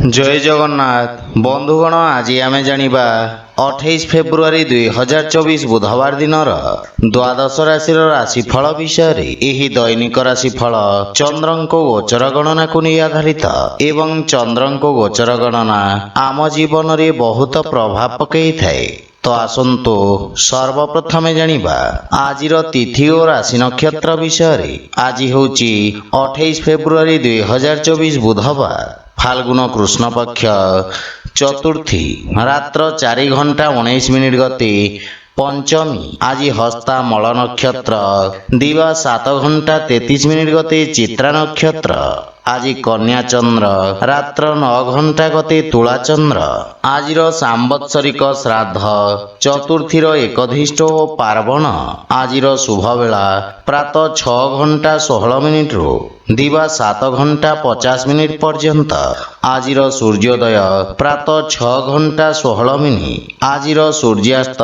जय जगन्नाथ बंधुगण आज आम जानिबा 28 फेब्रुआरी 2024 बुधवार दिन द्वादश राशि राशिफल विषय एही दैनिक राशिफल चंद्रंको गोचर गणना को नहीं आधारित एवं चंद्रंको गोचर गणना आम जीवन रे बहुत प्रभाव पकई थाए। तो आसंतु सर्वप्रथमे जानिबा आजिर तिथि और राशि नक्षत्र विषय। आज होची 28 फेब्रुआरी 2024 बुधवार फाल्गुन कृष्ण पक्ष चतुर्थी रात्र 4:19 गते पंचमी। आज हस्ता मल नक्षत्र दिवा 7:33 गते चित्रा नक्षत्र। आज कन्या चंद्र रात्र 9 गते तुला चंद्र। आजिर सांवत्सरिक श्राद्ध चतुर्थीर एकधिष्ठ और पार्वण। आजिर शुभ बेला प्रातः 6:16 रु दिवा 7:50 पर्यंत। आजिर सूर्योदय प्रातः 6:16। आजिर सूर्यास्त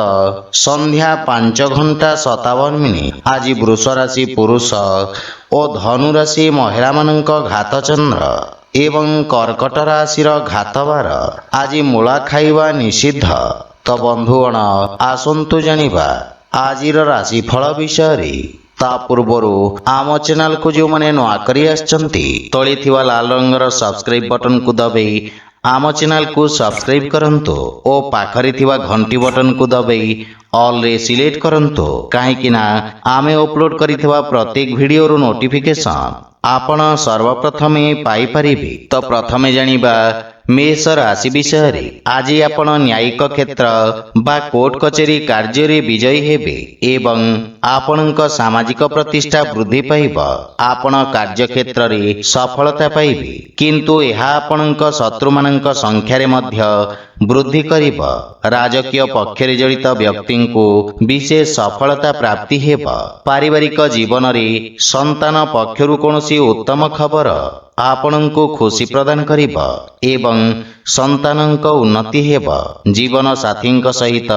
संध्या 5:57। आज वृष राशि पुरुष और धनु राशि महिला मानक घात चंद्र एवं कर्कट राशि घात बार। आज मूला खाइबा निषिद्ध। तो बंधुगण आसंतु जानिबा आजिर राशिफल विषय। ता पूर्वरु आम चैनल को जो माने नुआ करी आछंती तळे थिबा लाल रंगर सब्सक्राइब बटन को दबाई आम चैनल को सब्सक्राइब करंतु ओ पाखरे थिबा घंटी बटन को दबाई ऑल रे सिलेक्ट करंतु काहेकि ना आमे अपलोड करिथिबा प्रत्येक वीडियो रो नोटिफिकेशन आपण सर्वप्रथमे पाई परिबे। तो प्रथमे जानिबा मेष राशि विषय। आज आपण न्यायिक क्षेत्र बा कोर्ट कचेरी कार्य रे विजयी हेबे एवं आपणक सामाजिक प्रतिष्ठा वृद्धि पाइब। आपण कार्य क्षेत्र रे सफलता पाइबे किंतु यह आपणक शत्रु मानक संख्या रे मध्य वृद्धि करिब। राजकीय पक्ष रे जड़ित व्यक्ति को विशेष सफलता प्राप्ति हेब। पारिवारिक जीवन रे संतान पक्षरु कोनोसी उत्तम खबर आपणको खुशी प्रदान करिब एवं संतानक उन्नति हेब। जीवन साथी सहित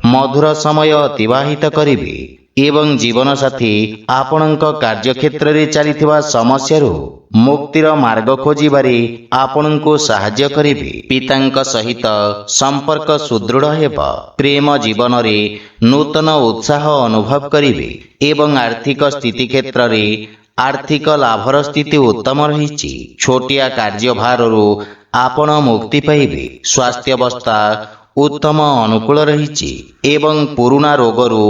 मधुर समय अतिबाहित करिबे एवं जीवन साथी आपणक कार्यक्षेत्र रे चलिथिबा समस्यारु मुक्तिर मार्ग खोजिबारे आपणको सहाय्य करिबे। पितांक सहित संपर्क सुदृढ़ हेब। प्रेम जीवन रे नूतन उत्साह अनुभव करिबे एवं आर्थिक स्थिति क्षेत्र रे आर्थिक लाभर स्थिति उत्तम रही। छोटिया कार्यभार आपण मुक्ति पाइबे। स्वास्थ्य अवस्था उत्तम अनुकूल रही एवं पुराना रोगरु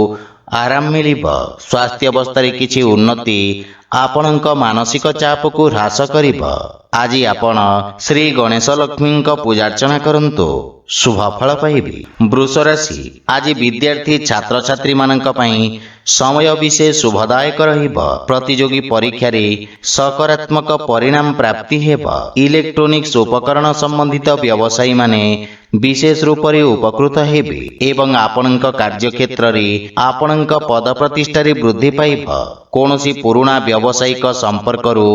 आराम मिलिब। स्वास्थ्य अवस्था रे किछि उन्नति आपणक मानसिक चाप को ह्रास करिब। आज आपण श्री गणेश लक्ष्मी पूजा अर्चना करंतु शुभ फल पाइबे। वृष राशि आज विद्यार्थी छात्र छात्री मानक पई समय विशेष शुभदायक रहिब। प्रतियोगी परीक्षा रे सकारात्मक परिणाम प्राप्ति हेब। इलेक्ट्रॉनिक्स उपकरण संबंधित व्यवसायी माने विशेष रूप से उपकृत हेबे एवं आपणक कार्यक्षेत्र रे आपणक पद प्रतिष्ठा रे वृद्धि पाइब। कोनोसी पुराना व्यावसायिक संपर्करु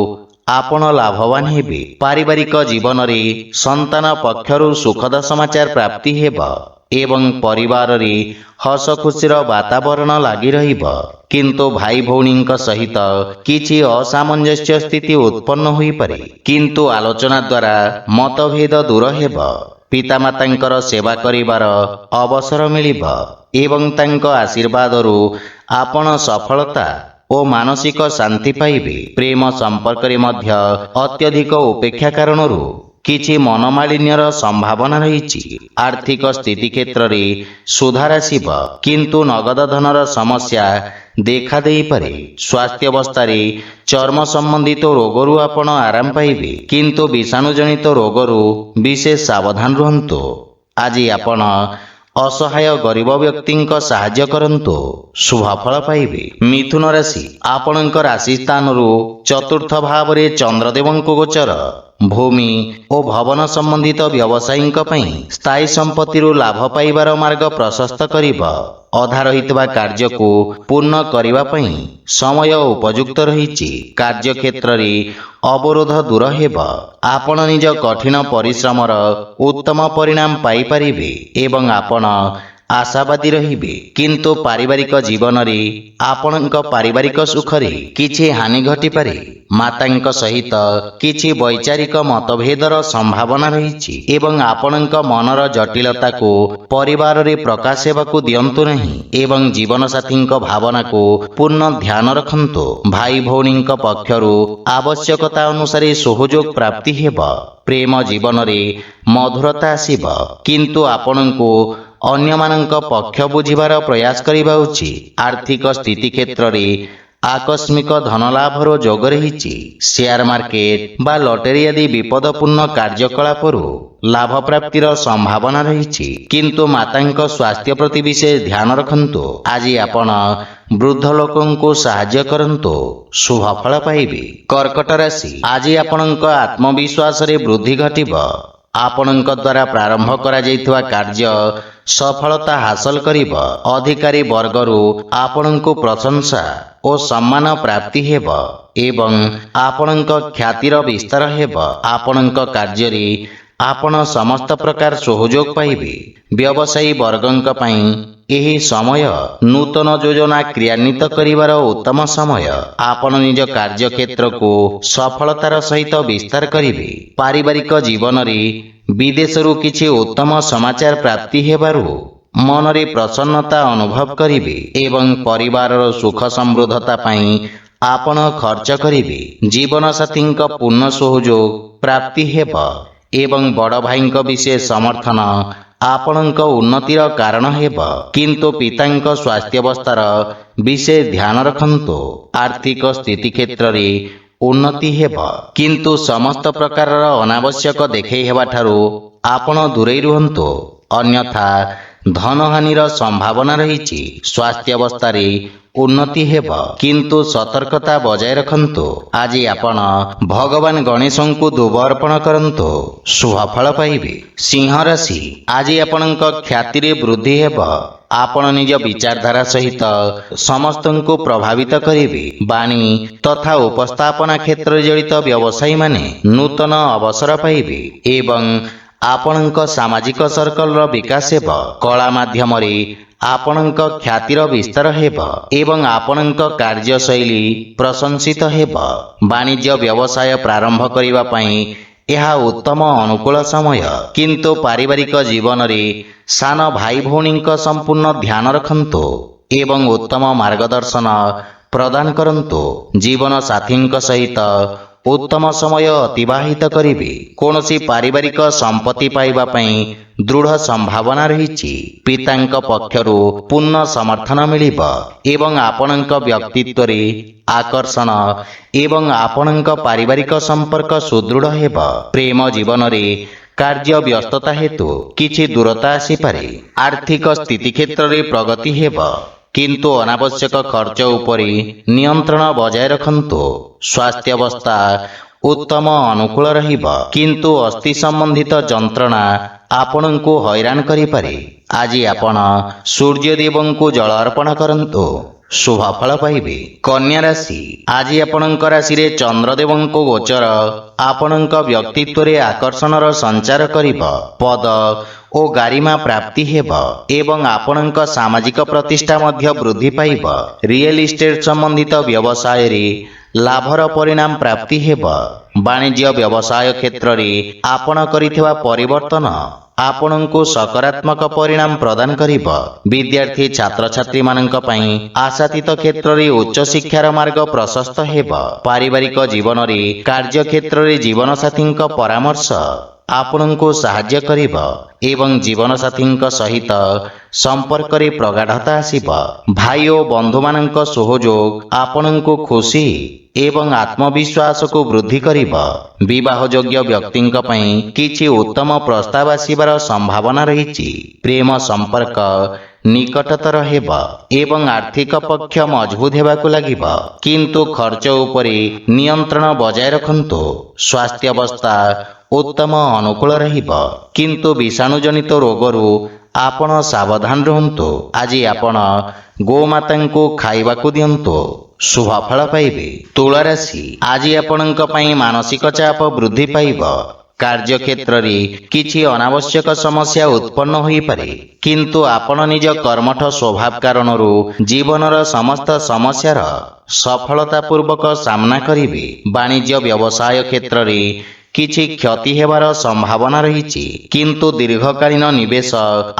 आपण लाभवान हेबे। पारिवारिक जीवन रे संतान पक्षरु सुखद समाचार प्राप्ति हेब एवं परिवार रे हस खुशीर वातावरण लागि रहिब किंतु भाई भौणी सहित किछि असामंजस्य स्थिति उत्पन्न होई पारे किंतु आलोचना द्वारा मतभेद दूर हेब। पितामातांकर सेवा करिवार अवसर मिलिब एवं तांको आशीर्वादरु आपण सफलता और मानसिक शांति पाइबे। प्रेम संपर्क रे मध्य अत्यधिक उपेक्षा कारणरु किछि मनमालिन्यर संभावना रही। आर्थिक स्थिति क्षेत्र रे सुधार आसिब किंतु नगद धनर समस्या देखा देई पारे। स्वास्थ्य अवस्था रे चर्म संबंधित रोगरु आपण आराम पाइबे किंतु विषाणु जनित रोगरु विशेष सावधान रहंतु। आज आपण असहाय गरीब व्यक्ति साहाय्य करंतु शुभ फल पाइबे। मिथुन राशि आपणक राशि स्थान चतुर्थ भाव रे चंद्रदेव गोचर भूमि और भवन संबंधित व्यवसायी स्थायी संपत्ति लाभ पाइबार मार्ग प्रशस्त करिब। अधा रहितबा कार्य को पूर्ण करिबा पई समय उपयुक्त रही। कार्यक्षेत्र रे अवरोध दूर हेब। आपण निज कठिन परिश्रमर उत्तम परिणाम पाई परिबे एवं आपण ଆଶାବାଦୀ ରହିବେ, କିନ୍ତୁ ପାରିବାରିକ ଜୀବନରେ ଆପଣଙ୍କ ପାରିବାରିକ ସୁଖରେ କିଛି ହାନି ଘଟିପାରେ। ମାତାଙ୍କ ସହିତ କିଛି ବୈଚାରିକ ମତଭେଦର ସମ୍ଭାବନା ରହିଛି ଏବଂ ଆପଣଙ୍କ ମନର ଜଟିଳତାକୁ ପରିବାରରେ ପ୍ରକାଶ ହେବାକୁ ଦିଅନ୍ତୁ ନାହିଁ ଏବଂ ଜୀବନସାଥୀଙ୍କ ଭାବନାକୁ ପୂର୍ଣ୍ଣ ଧ୍ୟାନ ରଖନ୍ତୁ। ଭାଇ ଭଉଣୀଙ୍କ ପକ୍ଷରୁ ଆବଶ୍ୟକତା ଅନୁସାରେ ସହଯୋଗ ପ୍ରାପ୍ତି ହେବ। ପ୍ରେମ ଜୀବନରେ ମଧୁରତା ଆସିବ, କିନ୍ତୁ ଆପଣଙ୍କୁ ଅନ୍ୟମାନଙ୍କ ପକ୍ଷ ବୁଝିବାର ପ୍ରୟାସ କରିବା ଉଚିତ। ଆର୍ଥିକ ସ୍ଥିତି କ୍ଷେତ୍ରରେ ଆକସ୍ମିକ ଧନଲାଭର ଯୋଗ ରହିଛି। ସେୟାର ମାର୍କେଟ ବା ଲଟେରୀ ଆଦି ବିପଦପୂର୍ଣ୍ଣ କାର୍ଯ୍ୟକଳାପରୁ ଲାଭ ପ୍ରାପ୍ତିର ସମ୍ଭାବନା ରହିଛି, କିନ୍ତୁ ମାତାଙ୍କ ସ୍ୱାସ୍ଥ୍ୟ ପ୍ରତି ବିଶେଷ ଧ୍ୟାନ ରଖନ୍ତୁ। ଆଜି ଆପଣ ବୃଦ୍ଧ ଲୋକଙ୍କୁ ସାହାଯ୍ୟ କରନ୍ତୁ, ଶୁଭ ଫଳ ପାଇବେ। କର୍କଟ ରାଶି, ଆଜି ଆପଣଙ୍କ ଆତ୍ମବିଶ୍ୱାସରେ ବୃଦ୍ଧି ଘଟିବ। ଆପଣଙ୍କ ଦ୍ୱାରା ପ୍ରାରମ୍ଭ କରାଯାଇଥିବା କାର୍ଯ୍ୟ ସଫଳତା ହାସଲ କରିବ। ଅଧିକାରୀ ବର୍ଗରୁ ଆପଣଙ୍କୁ ପ୍ରଶଂସା ଓ ସମ୍ମାନ ପ୍ରାପ୍ତି ହେବ ଏବଂ ଆପଣଙ୍କ ଖ୍ୟାତିର ବିସ୍ତାର ହେବ। ଆପଣଙ୍କ କାର୍ଯ୍ୟରେ ଆପଣ ସମସ୍ତ ପ୍ରକାର ସହଯୋଗ ପାଇବେ। ବ୍ୟବସାୟୀ ବର୍ଗଙ୍କ ପାଇଁ ଏହି ସମୟ ନୂତନ ଯୋଜନା କ୍ରିୟାନ୍ୱିତ କରିବାର ଉତ୍ତମ ସମୟ। ଆପଣ ନିଜ କାର୍ଯ୍ୟକ୍ଷେତ୍ରକୁ ସଫଳତାର ସହିତ ବିସ୍ତାର କରିବେ। ପାରିବାରିକ ଜୀବନରେ ବିଦେଶରୁ କିଛି ଉତ୍ତମ ସମାଚାର ପ୍ରାପ୍ତି ହେବାରୁ ମନରେ ପ୍ରସନ୍ନତା ଅନୁଭବ କରିବେ ଏବଂ ପରିବାରର ସୁଖ ସମୃଦ୍ଧତା ପାଇଁ ଆପଣ ଖର୍ଚ୍ଚ କରିବେ। ଜୀବନସାଥୀଙ୍କ ପୂର୍ଣ୍ଣ ସହଯୋଗ ପ୍ରାପ୍ତି ହେବ ଏବଂ ବଡ଼ ଭାଇଙ୍କ ବିଶେଷ ସମର୍ଥନ ଆପଣଙ୍କ ଉନ୍ନତିର କାରଣ ହେବ, କିନ୍ତୁ ପିତାଙ୍କ ସ୍ୱାସ୍ଥ୍ୟାବସ୍ଥାର ବିଶେଷ ଧ୍ୟାନ ରଖନ୍ତୁ। ଆର୍ଥିକ ସ୍ଥିତି କ୍ଷେତ୍ରରେ ଉନ୍ନତି ହେବ, କିନ୍ତୁ ସମସ୍ତ ପ୍ରକାରର ଅନାବଶ୍ୟକ ଦେଖେଇ ହେବାଠାରୁ ଆପଣ ଦୂରେଇ ରୁହନ୍ତୁ, ଅନ୍ୟଥା ଧନହାନିର ସମ୍ଭାବନା ରହିଛି। ସ୍ୱାସ୍ଥ୍ୟାବସ୍ଥାରେ ଉନ୍ନତି ହେବ, କିନ୍ତୁ ସତର୍କତା ବଜାୟ ରଖନ୍ତୁ। ଆଜି ଆପଣ ଭଗବାନ ଗଣେଶଙ୍କୁ ଦୁବ ଅର୍ପଣ କରନ୍ତୁ, ଶୁଭ ଫଳ ପାଇବେ। ସିଂହ ରାଶି, ଆଜି ଆପଣଙ୍କ ଖ୍ୟାତିରେ ବୃଦ୍ଧି ହେବ। ଆପଣ ନିଜ ବିଚାରଧାରା ସହିତ ସମସ୍ତଙ୍କୁ ପ୍ରଭାବିତ କରିବେ। ବାଣୀ ତଥା ଉପସ୍ଥାପନା କ୍ଷେତ୍ରରେ ଜଡ଼ିତ ବ୍ୟବସାୟୀମାନେ ନୂତନ ଅବସର ପାଇବେ ଏବଂ ଆପଣଙ୍କ ସାମାଜିକ ସର୍କଲର ବିକାଶ ହେବ। କଳା ମାଧ୍ୟମରେ ଆପଣଙ୍କ ଖ୍ୟାତିର ବିସ୍ତାର ହେବ ଏବଂ ଆପଣଙ୍କ କାର୍ଯ୍ୟଶୈଳୀ ପ୍ରଶଂସିତ ହେବ। ବାଣିଜ୍ୟ ବ୍ୟବସାୟ ପ୍ରାରମ୍ଭ କରିବା ପାଇଁ ଏହା ଉତ୍ତମ ଅନୁକୂଳ ସମୟ, କିନ୍ତୁ ପାରିବାରିକ ଜୀବନରେ ସାନ ଭାଇ ଭଉଣୀଙ୍କ ସମ୍ପୂର୍ଣ୍ଣ ଧ୍ୟାନ ରଖନ୍ତୁ ଏବଂ ଉତ୍ତମ ମାର୍ଗଦର୍ଶନ ପ୍ରଦାନ କରନ୍ତୁ। ଜୀବନ ସାଥୀଙ୍କ ସହିତ ଉତ୍ତମ ସମୟ ଅତିବାହିତ କରିବେ। କୌଣସି ପାରିବାରିକ ସମ୍ପତ୍ତି ପାଇବା ପାଇଁ ଦୃଢ଼ ସମ୍ଭାବନା ରହିଛି। ପିତାଙ୍କ ପକ୍ଷରୁ ପୂର୍ଣ୍ଣ ସମର୍ଥନ ମିଳିବ ଏବଂ ଆପଣଙ୍କ ବ୍ୟକ୍ତିତ୍ୱରେ ଆକର୍ଷଣ ଏବଂ ଆପଣଙ୍କ ପାରିବାରିକ ସମ୍ପର୍କ ସୁଦୃଢ଼ ହେବ। ପ୍ରେମ ଜୀବନରେ କାର୍ଯ୍ୟ ବ୍ୟସ୍ତତା ହେତୁ କିଛି ଦୂରତା ଆସିପାରେ। ଆର୍ଥିକ ସ୍ଥିତି କ୍ଷେତ୍ରରେ ପ୍ରଗତି ହେବ, କିନ୍ତୁ ଅନାବଶ୍ୟକ ଖର୍ଚ୍ଚ ଉପରେ ନିୟନ୍ତ୍ରଣ ବଜାୟ ରଖନ୍ତୁ। ସ୍ୱାସ୍ଥ୍ୟାବସ୍ଥା ଉତ୍ତମ ଅନୁକୂଳ ରହିବ, କିନ୍ତୁ ଅସ୍ଥି ସମ୍ବନ୍ଧିତ ଯନ୍ତ୍ରଣା ଆପଣଙ୍କୁ ହଇରାଣ କରିପାରେ। ଆଜି ଆପଣ ସୂର୍ଯ୍ୟଦେବଙ୍କୁ ଜଳ ଅର୍ପଣ କରନ୍ତୁ, ଶୁଭ ଫଳ ପାଇବେ। କନ୍ୟା ରାଶି, ଆଜି ଆପଣଙ୍କ ରାଶିରେ ଚନ୍ଦ୍ରଦେବଙ୍କ ଗୋଚର ଆପଣଙ୍କ ବ୍ୟକ୍ତିତ୍ୱରେ ଆକର୍ଷଣର ସଞ୍ଚାର କରିବ। ପଦ ଓ ଗାରିମା ପ୍ରାପ୍ତି ହେବ ଏବଂ ଆପଣଙ୍କ ସାମାଜିକ ପ୍ରତିଷ୍ଠା ମଧ୍ୟ ବୃଦ୍ଧି ପାଇବ। ରିଏଲ ଇଷ୍ଟେଟ ସମ୍ବନ୍ଧିତ ବ୍ୟବସାୟରେ ଲାଭର ପରିଣାମ ପ୍ରାପ୍ତି ହେବ। ବାଣିଜ୍ୟ ବ୍ୟବସାୟ କ୍ଷେତ୍ରରେ ଆପଣ କରିଥିବା ପରିବର୍ତ୍ତନ ଆପଣଙ୍କୁ ସକାରାତ୍ମକ ପରିଣାମ ପ୍ରଦାନ କରିବ। ବିଦ୍ୟାର୍ଥୀ ଛାତ୍ରଛାତ୍ରୀମାନଙ୍କ ପାଇଁ ଆଶାତୀତ କ୍ଷେତ୍ରରେ ଉଚ୍ଚଶିକ୍ଷାର ମାର୍ଗ ପ୍ରଶସ୍ତ ହେବ। ପାରିବାରିକ ଜୀବନରେ କାର୍ଯ୍ୟକ୍ଷେତ୍ରରେ ଜୀବନସାଥୀଙ୍କ ପରାମର୍ଶ ଆପଣଙ୍କୁ ସାହାଯ୍ୟ କରିବ ଏବଂ ଜୀବନସାଥୀଙ୍କ ସହିତ ସମ୍ପର୍କରେ ପ୍ରଗାଢ଼ତା ଆସିବ। ଭାଇ ଓ ବନ୍ଧୁମାନଙ୍କ ସହଯୋଗ ଆପଣଙ୍କୁ ଖୁସି ଏବଂ ଆତ୍ମବିଶ୍ୱାସକୁ ବୃଦ୍ଧି କରିବ। ବିବାହଯୋଗ୍ୟ ବ୍ୟକ୍ତିଙ୍କ ପାଇଁ କିଛି ଉତ୍ତମ ପ୍ରସ୍ତାବ ଆସିବାର ସମ୍ଭାବନା ରହିଛି। ପ୍ରେମ ସମ୍ପର୍କ ନିକଟତର ହେବ ଏବଂ ଆର୍ଥିକ ପକ୍ଷ ମଜବୁତ ହେବାକୁ ଲାଗିବ, କିନ୍ତୁ ଖର୍ଚ୍ଚ ଉପରେ ନିୟନ୍ତ୍ରଣ ବଜାୟ ରଖନ୍ତୁ। ସ୍ୱାସ୍ଥ୍ୟାବସ୍ଥା ଉତ୍ତମ ଅନୁକୂଳ ରହିବ, କିନ୍ତୁ ବିଷାଣୁଜନିତ ରୋଗରୁ ଆପଣ ସାବଧାନ ରୁହନ୍ତୁ। ଆଜି ଆପଣ ଗୋମାତାଙ୍କୁ ଖାଇବାକୁ ଦିଅନ୍ତୁ, ଶୁଭ ଫଳ ପାଇବେ। ତୁଳା ରାଶି, ଆଜି ଆପଣଙ୍କ ପାଇଁ ମାନସିକ ଚାପ ବୃଦ୍ଧି ପାଇବ। କାର୍ଯ୍ୟକ୍ଷେତ୍ରରେ କିଛି ଅନାବଶ୍ୟକ ସମସ୍ୟା ଉତ୍ପନ୍ନ ହୋଇପାରେ, କିନ୍ତୁ ଆପଣ ନିଜ କର୍ମଠ ସ୍ୱଭାବ କାରଣରୁ ଜୀବନର ସମସ୍ତ ସମସ୍ୟାର ସଫଳତାପୂର୍ବକ ସାମ୍ନା କରିବେ। ବାଣିଜ୍ୟ ବ୍ୟବସାୟ କ୍ଷେତ୍ରରେ କିଛି କ୍ଷତି ହେବାର ସମ୍ଭାବନା ରହିଛି, କିନ୍ତୁ ଦୀର୍ଘକାଳୀନ ନିବେଶ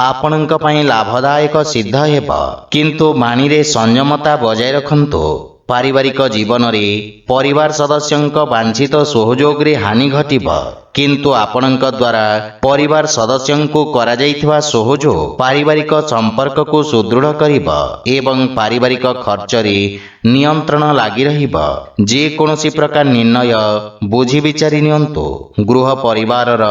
ଆପଣଙ୍କ ପାଇଁ ଲାଭଦାୟକ ସିଦ୍ଧ ହେବ। କିନ୍ତୁ ବାଣୀରେ ସଂଯମତା ବଜାୟ ରଖନ୍ତୁ। ପାରିବାରିକ ଜୀବନରେ ପରିବାର ସଦସ୍ୟଙ୍କ ବାଞ୍ଛିତ ସହଯୋଗରେ ହାନି ଘଟିବ, କିନ୍ତୁ ଆପଣଙ୍କ ଦ୍ୱାରା ପରିବାର ସଦସ୍ୟଙ୍କୁ କରାଯାଇଥିବା ସହଯୋଗ ପାରିବାରିକ ସମ୍ପର୍କକୁ ସୁଦୃଢ଼ କରିବ ଏବଂ ପାରିବାରିକ ଖର୍ଚ୍ଚରେ ନିୟନ୍ତ୍ରଣ ଲାଗି ରହିବ। ଯେକୌଣସି ପ୍ରକାର ନିର୍ଣ୍ଣୟ ବୁଝି ବିଚାରି ନିଅନ୍ତୁ। ଗୃହ ପରିବାରର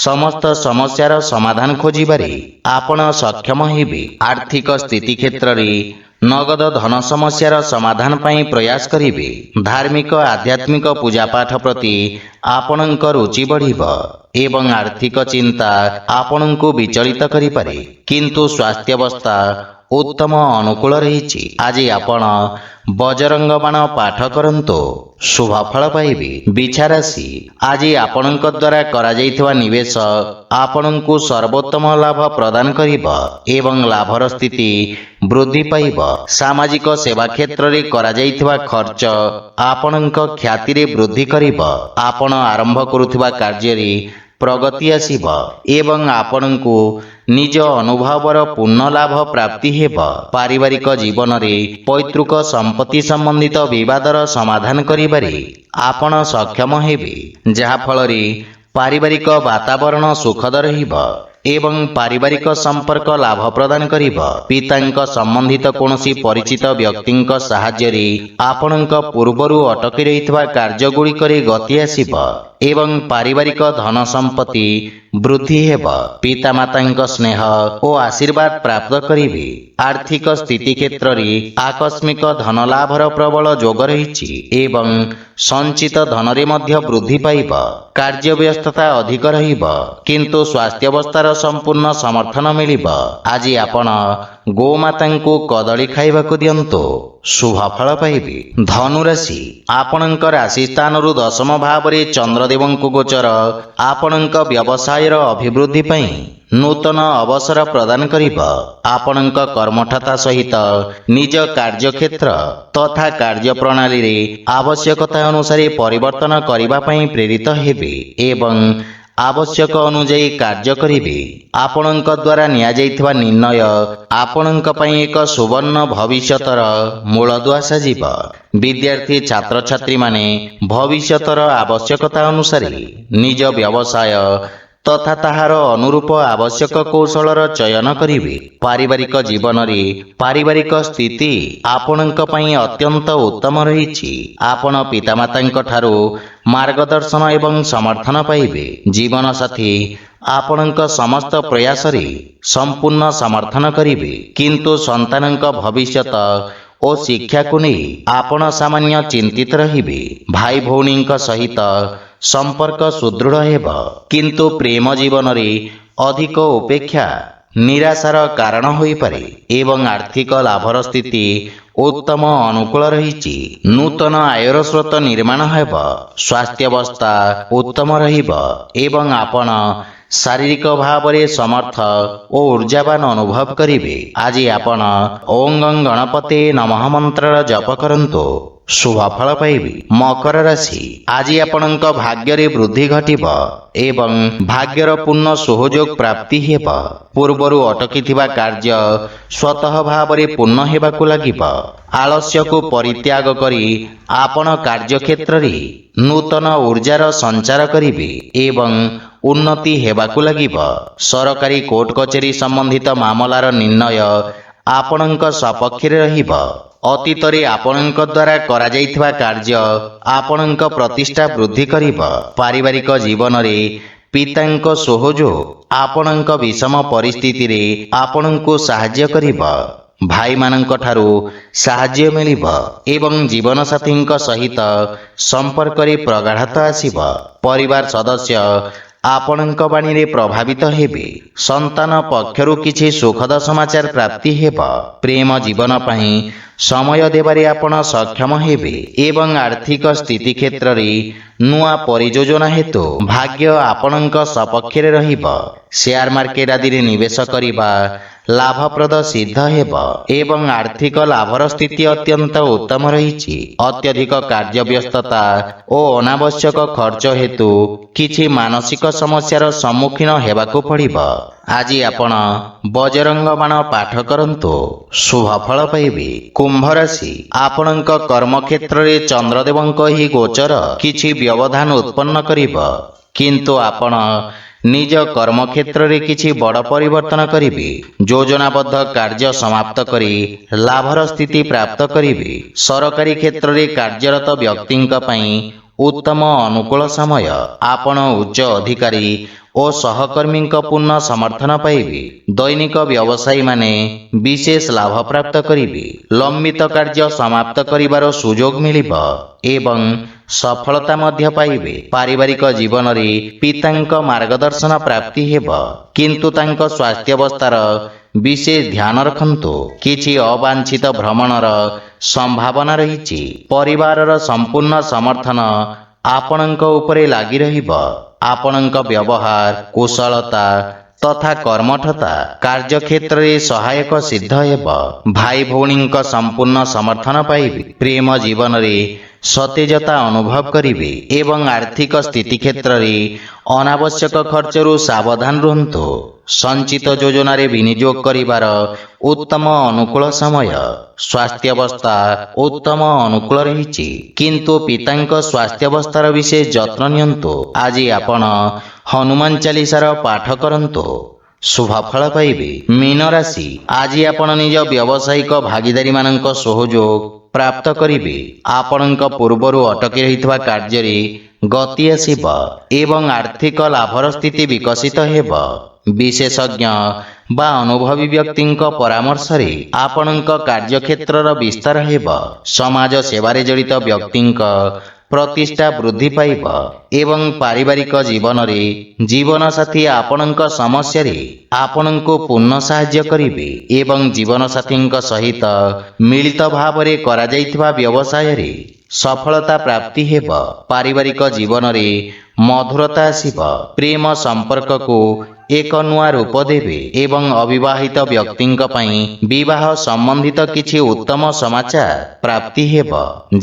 ସମସ୍ତ ସମସ୍ୟାର ସମାଧାନ ଖୋଜିବାରେ ଆପଣ ସକ୍ଷମ ହେବେ। ଆର୍ଥିକ ସ୍ଥିତି କ୍ଷେତ୍ରରେ ନଗଦ ଧନ ସମସ୍ୟାର ସମାଧାନ ପାଇଁ ପ୍ରୟାସ କରିବେ। ଧାର୍ମିକ ଆଧ୍ୟାତ୍ମିକ ପୂଜାପାଠ ପ୍ରତି ଆପଣଙ୍କ ରୁଚି ବଢ଼ିବ ଏବଂ ଆର୍ଥିକ ଚିନ୍ତା ଆପଣଙ୍କୁ ବିଚଳିତ କରିପାରେ, କିନ୍ତୁ ସ୍ୱାସ୍ଥ୍ୟାବସ୍ଥା ଉତ୍ତମ ଅନୁକୂଳ ରହିଛି। ଆଜି ଆପଣ ବଜରଙ୍ଗ ବାଣ ପାଠ କରନ୍ତୁ, ଶୁଭ ଫଳ ପାଇବେ। ବିଛା ରାଶି, ଆଜି ଆପଣଙ୍କ ଦ୍ୱାରା କରାଯାଇଥିବା ନିବେଶ ଆପଣଙ୍କୁ ସର୍ବୋତ୍ତମ ଲାଭ ପ୍ରଦାନ କରିବ ଏବଂ ଲାଭର ସ୍ଥିତି ବୃଦ୍ଧି ପାଇବ। ସାମାଜିକ ସେବା କ୍ଷେତ୍ରରେ କରାଯାଇଥିବା ଖର୍ଚ୍ଚ ଆପଣଙ୍କ ଖ୍ୟାତିରେ ବୃଦ୍ଧି କରିବ। ଆପଣ ଆରମ୍ଭ କରୁଥିବା କାର୍ଯ୍ୟରେ ପ୍ରଗତି ଆସିବ ଏବଂ ଆପଣଙ୍କୁ ନିଜ ଅନୁଭବର ପୂର୍ଣ୍ଣ ଲାଭ ପ୍ରାପ୍ତି ହେବ। ପାରିବାରିକ ଜୀବନରେ ପୈତୃକ ସମ୍ପତ୍ତି ସମ୍ବନ୍ଧିତ ବିବାଦର ସମାଧାନ କରିବାରେ ଆପଣ ସକ୍ଷମ ହେବେ, ଯାହାଫଳରେ ପାରିବାରିକ ବାତାବରଣ ସୁଖଦ ରହିବ ଏବଂ ପାରିବାରିକ ସମ୍ପର୍କ ଲାଭ ପ୍ରଦାନ କରିବ। ପିତାଙ୍କ ସମ୍ବନ୍ଧିତ କୌଣସି ପରିଚିତ ବ୍ୟକ୍ତିଙ୍କ ସାହାଯ୍ୟରେ ଆପଣଙ୍କ ପୂର୍ବରୁ ଅଟକି ରହିଥିବା କାର୍ଯ୍ୟଗୁଡ଼ିକରେ ଗତି ଆସିବ ଏବଂ ପାରିବାରିକ ଧନ ସମ୍ପତ୍ତି ବୃଦ୍ଧି ହେବ। ପିତାମାତାଙ୍କ ସ୍ନେହ ଓ ଆଶୀର୍ବାଦ ପ୍ରାପ୍ତ କରିବେ। ଆର୍ଥିକ ସ୍ଥିତି କ୍ଷେତ୍ରରେ ଆକସ୍ମିକ ଧନ ଲାଭର ପ୍ରବଳ ଯୋଗ ରହିଛି ଏବଂ ସଞ୍ଚିତ ଧନରେ ମଧ୍ୟ ବୃଦ୍ଧି ପାଇବ। କାର୍ଯ୍ୟବ୍ୟସ୍ତତା ଅଧିକ ରହିବ, କିନ୍ତୁ ସ୍ୱାସ୍ଥ୍ୟାବସ୍ଥାର ସମ୍ପୂର୍ଣ୍ଣ ସମର୍ଥନ ମିଳିବ। ଆଜି ଆପଣ ଗୋମାତାଙ୍କୁ କଦଳୀ ଖାଇବାକୁ ଦିଅନ୍ତୁ, ଶୁଭ ଫଳ ପାଇବେ। ଧନୁରାଶି, ଆପଣଙ୍କ ରାଶି ସ୍ଥାନରୁ ଦଶମ ଭାବରେ ଚନ୍ଦ୍ରଦେବଙ୍କ ଗୋଚର ଆପଣଙ୍କ ବ୍ୟବସାୟର ଅଭିବୃଦ୍ଧି ପାଇଁ ନୂତନ ଅବସର ପ୍ରଦାନ କରିବ। ଆପଣଙ୍କ କର୍ମଠତା ସହିତ ନିଜ କାର୍ଯ୍ୟକ୍ଷେତ୍ର ତଥା କାର୍ଯ୍ୟପ୍ରଣାଳୀରେ ଆବଶ୍ୟକତା ଅନୁସାରେ ପରିବର୍ତ୍ତନ କରିବା ପାଇଁ ପ୍ରେରିତ ହେବେ ଏବଂ ଆବଶ୍ୟକ ଅନୁଯାୟୀ କାର୍ଯ୍ୟ କରିବେ। ଆପଣଙ୍କ ଦ୍ୱାରା ନିଆଯାଇଥିବା ନିର୍ଣ୍ଣୟ ଆପଣଙ୍କ ପାଇଁ ଏକ ସୁବର୍ଣ୍ଣ ଭବିଷ୍ୟତର ମୂଳଦୁଆ ସାଜିବ। ବିଦ୍ୟାର୍ଥୀ ଛାତ୍ରଛାତ୍ରୀମାନେ ଭବିଷ୍ୟତର ଆବଶ୍ୟକତା ଅନୁସାରେ ନିଜ ବ୍ୟବସାୟ ତଥା ତାହାର ଅନୁରୂପ ଆବଶ୍ୟକ କୌଶଳର ଚୟନ କରିବେ। ପାରିବାରିକ ଜୀବନରେ ପାରିବାରିକ ସ୍ଥିତି ଆପଣଙ୍କ ପାଇଁ ଅତ୍ୟନ୍ତ ଉତ୍ତମ ରହିଛି। ଆପଣ ପିତାମାତାଙ୍କ ଠାରୁ ମାର୍ଗଦର୍ଶନ ଏବଂ ସମର୍ଥନ ପାଇବେ। ଜୀବନସାଥୀ ଆପଣଙ୍କ ସମସ୍ତ ପ୍ରୟାସରେ ସମ୍ପୂର୍ଣ୍ଣ ସମର୍ଥନ କରିବେ, କିନ୍ତୁ ସନ୍ତାନଙ୍କ ଭବିଷ୍ୟତ ଓ ଶିକ୍ଷାକୁ ନେଇ ଆପଣ ସାମାନ୍ୟ ଚିନ୍ତିତ ରହିବେ। ଭାଇ ଭଉଣୀଙ୍କ ସହିତ ସମ୍ପର୍କ ସୁଦୃଢ଼ ହେବ, କିନ୍ତୁ ପ୍ରେମ ଜୀବନରେ ଅଧିକ ଉପେକ୍ଷା ନିରାଶାର କାରଣ ହୋଇପାରେ ଏବଂ ଆର୍ଥିକ ଲାଭର ସ୍ଥିତି ଉତ୍ତମ ଅନୁକୂଳ ରହିଛି। ନୂତନ ଆୟର ସ୍ରୋତ ନିର୍ମାଣ ହେବ। ସ୍ୱାସ୍ଥ୍ୟାବସ୍ଥା ଉତ୍ତମ ରହିବ ଏବଂ ଆପଣ ଶାରୀରିକ ଭାବରେ ସମର୍ଥ ଓ ଊର୍ଜାବାନ ଅନୁଭବ କରିବେ। ଆଜି ଆପଣ ଓଁ ଗଣପତେ ନମଃ ମନ୍ତ୍ରର ଜପ କରନ୍ତୁ, ଶୁଭ ଫଳ ପାଇବେ। ମକର ରାଶି, ଆଜି ଆପଣଙ୍କ ଭାଗ୍ୟରେ ବୃଦ୍ଧି ଘଟିବ ଏବଂ ଭାଗ୍ୟର ପୂର୍ଣ୍ଣ ସହଯୋଗ ପ୍ରାପ୍ତି ହେବ। ପୂର୍ବରୁ ଅଟକିଥିବା କାର୍ଯ୍ୟ ସ୍ୱତଃ ଭାବରେ ପୂର୍ଣ୍ଣ ହେବାକୁ ଲାଗିବ। ଆଳସ୍ୟକୁ ପରିତ୍ୟାଗ କରି ଆପଣ କାର୍ଯ୍ୟକ୍ଷେତ୍ରରେ ନୂତନ ଊର୍ଜାର ସଞ୍ଚାର କରିବେ ଏବଂ ଉନ୍ନତି ହେବାକୁ ଲାଗିବ। ସରକାରୀ କୋର୍ଟ କଚେରୀ ସମ୍ବନ୍ଧିତ ମାମଲାର ନିର୍ଣ୍ଣୟ ଆପଣଙ୍କ ସପକ୍ଷରେ ରହିବ। ଅତୀତରେ ଆପଣଙ୍କ ଦ୍ୱାରା କରାଯାଇଥିବା କାର୍ଯ୍ୟ ଆପଣଙ୍କ ପ୍ରତିଷ୍ଠା ବୃଦ୍ଧି କରିବ। ପାରିବାରିକ ଜୀବନରେ ପିତାଙ୍କ ସହଯୋଗ ଆପଣଙ୍କ ବିଷମ ପରିସ୍ଥିତିରେ ଆପଣଙ୍କୁ ସାହାଯ୍ୟ କରିବ। ଭାଇମାନଙ୍କ ଠାରୁ ସାହାଯ୍ୟ ମିଳିବ ଏବଂ ଜୀବନସାଥୀଙ୍କ ସହିତ ସମ୍ପର୍କରେ ପ୍ରଗାଢ଼ତା ଆସିବ। ପରିବାର ସଦସ୍ୟ ଆପଣଙ୍କ ବାଣୀରେ ପ୍ରଭାବିତ ହେବେ। ସନ୍ତାନ ପକ୍ଷରୁ କିଛି ସୁଖଦ ସମାଚାର ପ୍ରାପ୍ତି ହେବ। ପ୍ରେମ ଜୀବନ ପାଇଁ ସମୟ ଦେବାରେ ଆପଣ ସକ୍ଷମ ହେବେ ଏବଂ ଆର୍ଥିକ ସ୍ଥିତି କ୍ଷେତ୍ରରେ ନୂଆ ପରିଯୋଜନା ହେତୁ ଭାଗ୍ୟ ଆପଣଙ୍କ ସପକ୍ଷରେ ରହିବ। ସେୟାର ମାର୍କେଟ ଆଦିରେ ନିବେଶ କରିବା ଲାଭପ୍ରଦ ସିଦ୍ଧ ହେବ ଏବଂ ଆର୍ଥିକ ଲାଭର ସ୍ଥିତି ଅତ୍ୟନ୍ତ ଉତ୍ତମ ରହିଛି। ଅତ୍ୟଧିକ କାର୍ଯ୍ୟବ୍ୟସ୍ତତା ଓ ଅନାବଶ୍ୟକ ଖର୍ଚ୍ଚ ହେତୁ କିଛି ମାନସିକ ସମସ୍ୟାର ସମ୍ମୁଖୀନ ହେବାକୁ ପଡ଼ିବ। ଆଜି ଆପଣ ବଜରଙ୍ଗ ବାଣ ପାଠ କରନ୍ତୁ, ଶୁଭ ଫଳ ପାଇବେ। କୁମ୍ଭ ରାଶି, ଆପଣଙ୍କ କର୍ମକ୍ଷେତ୍ରରେ ଚନ୍ଦ୍ରଦେବଙ୍କ ଏହି ଗୋଚର କିଛି ବ୍ୟବଧାନ ଉତ୍ପନ୍ନ କରିବ, କିନ୍ତୁ ଆପଣ ନିଜ କର୍ମକ୍ଷେତ୍ରରେ କିଛି ବଡ଼ ପରିବର୍ତ୍ତନ କରିବେ। ଯୋଜନାବଦ୍ଧ କାର୍ଯ୍ୟ ସମାପ୍ତ କରି ଲାଭର ସ୍ଥିତି ପ୍ରାପ୍ତ କରିବେ। ସରକାରୀ କ୍ଷେତ୍ରରେ କାର୍ଯ୍ୟରତ ବ୍ୟକ୍ତିଙ୍କ ପାଇଁ ଉତ୍ତମ ଅନୁକୂଳ ସମୟ। ଆପଣ ଉଚ୍ଚ ଅଧିକାରୀ ଓ ସହକର୍ମୀଙ୍କ ପୂର୍ଣ୍ଣ ସମର୍ଥନ ପାଇବେ। ଦୈନିକ ବ୍ୟବସାୟୀମାନେ ବିଶେଷ ଲାଭ ପ୍ରାପ୍ତ କରିବେ। ଲମ୍ବିତ କାର୍ଯ୍ୟ ସମାପ୍ତ କରିବାର ସୁଯୋଗ ମିଳିବ ଏବଂ ସଫଳତା ମଧ୍ୟ ପାଇବେ। ପାରିବାରିକ ଜୀବନରେ ପିତାଙ୍କ ମାର୍ଗଦର୍ଶନ ପ୍ରାପ୍ତି ହେବ, କିନ୍ତୁ ତାଙ୍କ ସ୍ୱାସ୍ଥ୍ୟାବସ୍ଥାର ବିଶେଷ ଧ୍ୟାନ ରଖନ୍ତୁ। କିଛି ଅବାଞ୍ଛିତ ଭ୍ରମଣର ସମ୍ଭାବନା ରହିଛି। ପରିବାରର ସମ୍ପୂର୍ଣ୍ଣ ସମର୍ଥନ ଆପଣଙ୍କ ଉପରେ ଲାଗି ରହିବ। ଆପଣଙ୍କ ବ୍ୟବହାର, କୁଶଳତା ତଥା କର୍ମଠତା କାର୍ଯ୍ୟକ୍ଷେତ୍ରରେ ସହାୟକ ସିଦ୍ଧ ହେବ। ଭାଇ ଭଉଣୀଙ୍କ ସମ୍ପୂର୍ଣ୍ଣ ସମର୍ଥନ ପାଇବେ। ପ୍ରେମ ଜୀବନରେ ସତେଜତା ଅନୁଭବ କରିବେ ଏବଂ ଆର୍ଥିକ ସ୍ଥିତି କ୍ଷେତ୍ରରେ ଅନାବଶ୍ୟକ ଖର୍ଚ୍ଚରୁ ସାବଧାନ ରୁହନ୍ତୁ। ସଞ୍ଚିତ ଯୋଜନାରେ ବିନିଯୋଗ କରିବାର ଉତ୍ତମ ଅନୁକୂଳ ସମୟ। ସ୍ୱାସ୍ଥ୍ୟାବସ୍ଥା ଉତ୍ତମ ଅନୁକୂଳ ରହିଛି, କିନ୍ତୁ ପିତାଙ୍କ ସ୍ୱାସ୍ଥ୍ୟାବସ୍ଥାର ବିଶେଷ ଯତ୍ନ ନିଅନ୍ତୁ। ଆଜି ଆପଣ ହନୁମାନ ଚାଳିଶାର ପାଠ କରନ୍ତୁ, ଶୁଭ ଫଳ ପାଇବେ। ମୀନ ରାଶି, ଆଜି ଆପଣ ନିଜ ବ୍ୟବସାୟିକ ଭାଗିଦାରୀମାନଙ୍କ ସହଯୋଗ ପ୍ରାପ୍ତ କରିବେ। ଆପଣଙ୍କ ପୂର୍ବରୁ ଅଟକି ରହିଥିବା କାର୍ଯ୍ୟରେ ଗତି ଆସିବ ଏବଂ ଆର୍ଥିକ ଲାଭର ସ୍ଥିତି ବିକଶିତ ହେବ। ବିଶେଷଜ୍ଞ ବା ଅନୁଭବୀ ବ୍ୟକ୍ତିଙ୍କ ପରାମର୍ଶରେ ଆପଣଙ୍କ କାର୍ଯ୍ୟକ୍ଷେତ୍ରର ବିସ୍ତାର ହେବ। ସମାଜ ସେବାରେ ଜଡ଼ିତ ବ୍ୟକ୍ତିଙ୍କ ପ୍ରତିଷ୍ଠା ବୃଦ୍ଧି ପାଇବ ଏବଂ ପାରିବାରିକ ଜୀବନରେ ଜୀବନସାଥୀ ଆପଣଙ୍କ ସମସ୍ୟାରେ ଆପଣଙ୍କୁ ପୂର୍ଣ୍ଣ ସାହାଯ୍ୟ କରିବେ ଏବଂ ଜୀବନସାଥୀଙ୍କ ସହିତ ମିଳିତ ଭାବରେ କରାଯାଇଥିବା ବ୍ୟବସାୟରେ ସଫଳତା ପ୍ରାପ୍ତି ହେବ। ପାରିବାରିକ ଜୀବନରେ ମଧୁରତା ଆସିବ। ପ୍ରେମ ସମ୍ପର୍କକୁ ଏକ ନୂଆ ରୂପ ଦେବେ ଏବଂ ଅବିବାହିତ ବ୍ୟକ୍ତିଙ୍କ ପାଇଁ ବିବାହ ସମ୍ବନ୍ଧିତ କିଛି ଉତ୍ତମ ସମାଚାର ପ୍ରାପ୍ତି ହେବ,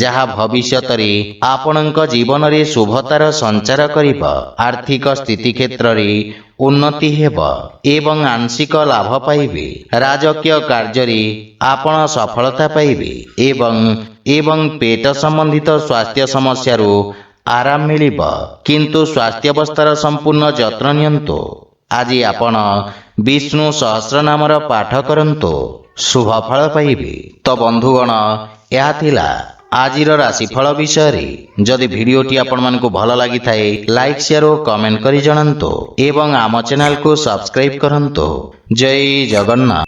ଯାହା ଭବିଷ୍ୟତରେ ଆପଣଙ୍କ ଜୀବନରେ ଶୁଭତାର ସଞ୍ଚାର କରିବ। ଆର୍ଥିକ ସ୍ଥିତି କ୍ଷେତ୍ରରେ ଉନ୍ନତି ହେବ ଏବଂ ଆଂଶିକ ଲାଭ ପାଇବେ। ରାଜକୀୟ କାର୍ଯ୍ୟରେ ଆପଣ ସଫଳତା ପାଇବେ ଏବଂ ପେଟ ସମ୍ବନ୍ଧିତ ସ୍ୱାସ୍ଥ୍ୟ ସମସ୍ୟାରୁ ଆରାମ ମିଳିବ, କିନ୍ତୁ ସ୍ୱାସ୍ଥ୍ୟାବସ୍ଥାର ସମ୍ପୂର୍ଣ୍ଣ ଯତ୍ନ ନିଅନ୍ତୁ। ଆଜି ଆପଣ ବିଷ୍ଣୁ ସହସ୍ରନାମର ପାଠ କରନ୍ତୁ, ଶୁଭ ଫଳ ପାଇବେ। ତ ବନ୍ଧୁଗଣ, ଏହା ଥିଲା ଆଜିର ରାଶିଫଳ ବିଷୟରେ। ଯଦି ଭିଡ଼ିଓଟି ଆପଣମାନଙ୍କୁ ଭଲ ଲାଗିଥାଏ, ଲାଇକ୍, ସେୟାର ଓ କମେଣ୍ଟ କରି ଜଣାନ୍ତୁ ଏବଂ ଆମ ଚ୍ୟାନେଲକୁ ସବସ୍କ୍ରାଇବ୍ କରନ୍ତୁ। ଜୟ ଜଗନ୍ନାଥ।